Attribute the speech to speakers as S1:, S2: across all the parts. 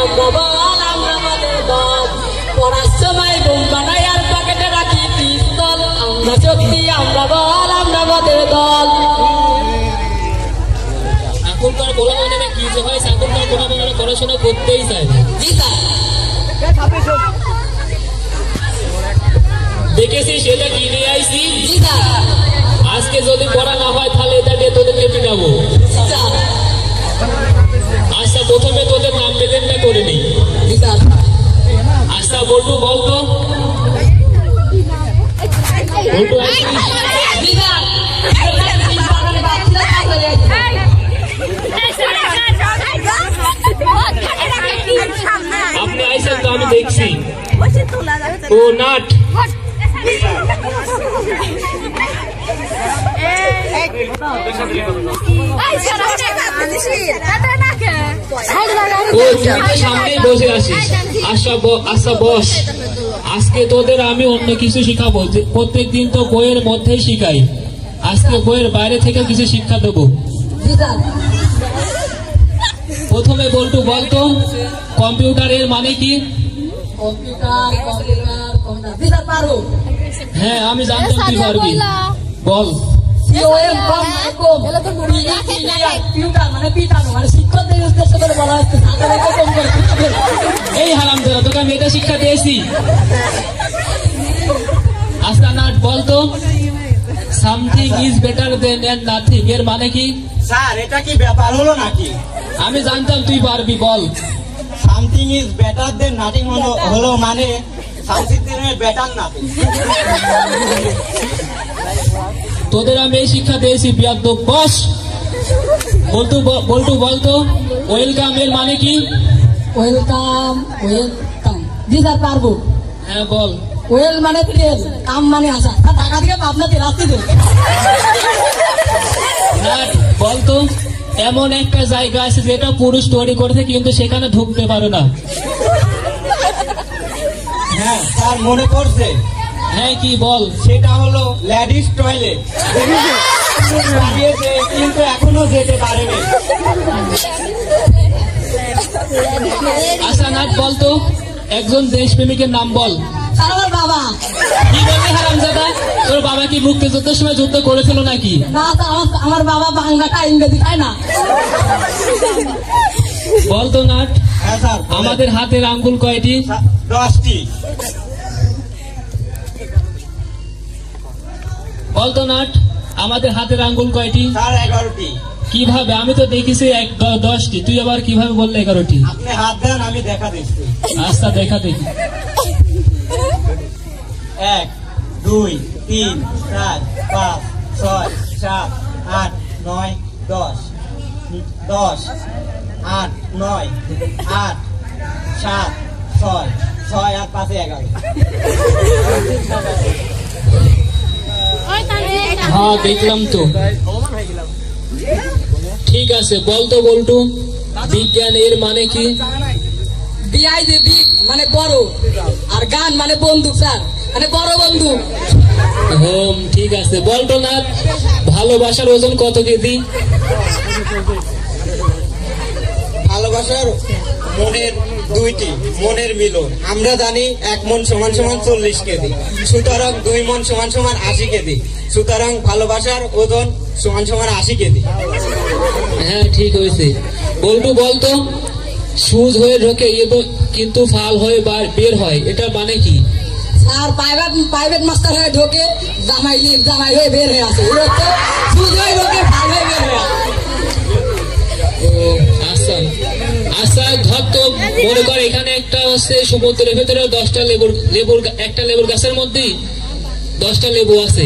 S1: আমরা বল আমরা আমাদের দল পড়ার সময় বোম বানাই আর পকেটে রাখি পিস্তল আমরা শক্তি আমরা বল আমরা আমাদের দল
S2: এখনকার বলা মনে না কি যে হয় এখনকার বলা মনে পড়াশোনা করতেই চায় না দেখেছি সেটা কিনে আইছি আজকে যদি পড়া না হয় তাহলে এটা দিয়ে তোদেরকে পিটাবো আচ্ছা প্রথমে তোদের নাম প্রেজেন্টটা করে নি আচ্ছা বল্টু বলতো বল্টু আপনি আইসেন তো আমি দেখছি ও নাট সামনেই বসে আছিস আচ্ছা বস আজকে তোদের আমি অন্য কিছু শিখাবো প্রত্যেকদিন তো বইয়ের মধ্যেই শিখাই আজকে বইয়ের বাইরে থেকে কিছু শিক্ষা দেবো প্রথমে বলতো বলতো কম্পিউটারের মানে কি হ্যাঁ আমি জানতাম তুই পারবি বল এই হারামজাদা তোকে আমি এটা শিক্ষা দিয়েছি আচ্ছা নাট বলতো something is better than nothing এর মানে কি
S3: স্যার এটা কি ব্যাপার হলো নাকি
S2: আমি জানতাম তুই পারবি বল
S3: something is better than nothing হলো মানে সামথিং ইজ বেটার নাথিং
S2: তোদের আমি এই শিক্ষা দিয়েছি বিয়াদ্দব বস বল্টু বলতো ওয়েলকাম এর মানে কি
S1: ওয়েলকাম জি স্যার পারবো
S2: হ্যাঁ বল
S1: ওয়েল মানে তেল কাম মানে আসা টাকা দিয়ে আপনাকে রাস্তা দেবে
S2: বলতো এমন একটা জায়গা আছে যেটা পুরুষ তৈরি করেছে কিন্তু সেখানে ঢুকতে পারে না
S3: হ্যাঁ স্যার মনে পড়ছে
S2: হ্যাঁ কি বল
S3: সেটা হলো লেডিস টয়লেট কিন্তু এখনো যেতে পারেনি
S2: আচ্ছা নাট বলতো একজন দেশপ্রেমিকের নাম বল
S1: আমার বাবা
S2: কি বললি হারামজাদা তোর বাবা কি মুক্তিযুদ্ধের সময় যুদ্ধ করেছিল নাকি
S1: না আমার বাবা বাংলাটা ইংরেজি খায় না
S2: বলতো নাট আমাদের হাতের আঙ্গুল কয়টি
S3: 10টি
S2: বলতো নাট আমাদের হাতের আঙ্গুল কয়টি
S3: 11টি
S2: কিভাবে আমি তো দেখেছি 10টি তুই আবার কিভাবে বললে 11টি
S3: আপনি হাত দেন আমি দেখা দিচ্ছি
S2: আচ্ছা দেখা দেখি
S3: 1 2 3 4 5 6 7 8 9 10 10 8 9 8 7 6 6 আর 5 11
S2: হ্যাঁ দেখলাম তো ঠিক আছে বলতো বল্টু বিজ্ঞান এর মানে কি
S1: মানে বড় আর গান মানে বন্দুক স্যার মানে বড় বন্দুক
S2: হোম ঠিক আছে বলতো না ভালোবাসার ওজন কত কেজি
S3: ভালোবাসার মনের দুইটি মনের মিলন আমরা জানি 1 মন সমান সমান 40 কেজি সুতরাং 2 মন সমান সমান 80 কেজি সুতরাং ভালোবাসার ওজন সমান সমান 80 কেজি
S2: হ্যাঁ ঠিক হয়েছে বল্টু বলতো সুজ হয়ে ঢোকে কিন্তু ফাল হয়ে বের হয় এটা মানে কি
S1: আর প্রাইভেট মাস্টার হয়ে ঢোকে জামাই হয়ে বের হয়ে আসে সুজ হয়ে ঢোকে ফাল হয়ে বের হয়ে
S2: আচ্ছা আচ্ছা ধর তো মনে কর এখানে একটা হচ্ছে সমুদ্রের ভেতরে 10টা লেবুর একটা লেবুর গাছের মধ্যে 10টা লেবু আছে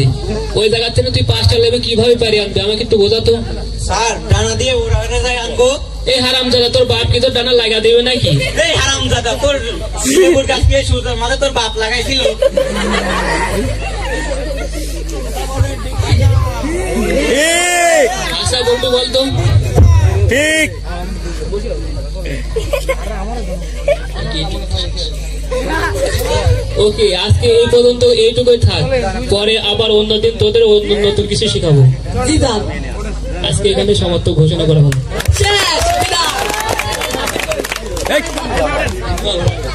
S2: ওই জায়গা থেকে তুই 5টা লেবু কিভাবে পারি আনবে আমাকে একটু বোঝাতো
S3: স্যার ডানা দিয়ে উড়ানো যায় আনবো
S2: এই হারামজাদা তোর বাপ কি তোর ডানা লাগা দেবে নাকি
S3: এই হারামজাদা তোর লেবুর গাছ কে সুন্দর মানে তোর বাপ লাগাইছিল
S2: আচ্ছা বল্টু বলতো
S3: ঠিক
S2: ওকে আজকে এই পর্যন্ত এইটুকুই থাক পরে আবার অন্যদিন তোদের অন্য নতুন কিছু শিখাবো আজকে এখানে সমাপ্ত ঘোষণা করা হলো বল।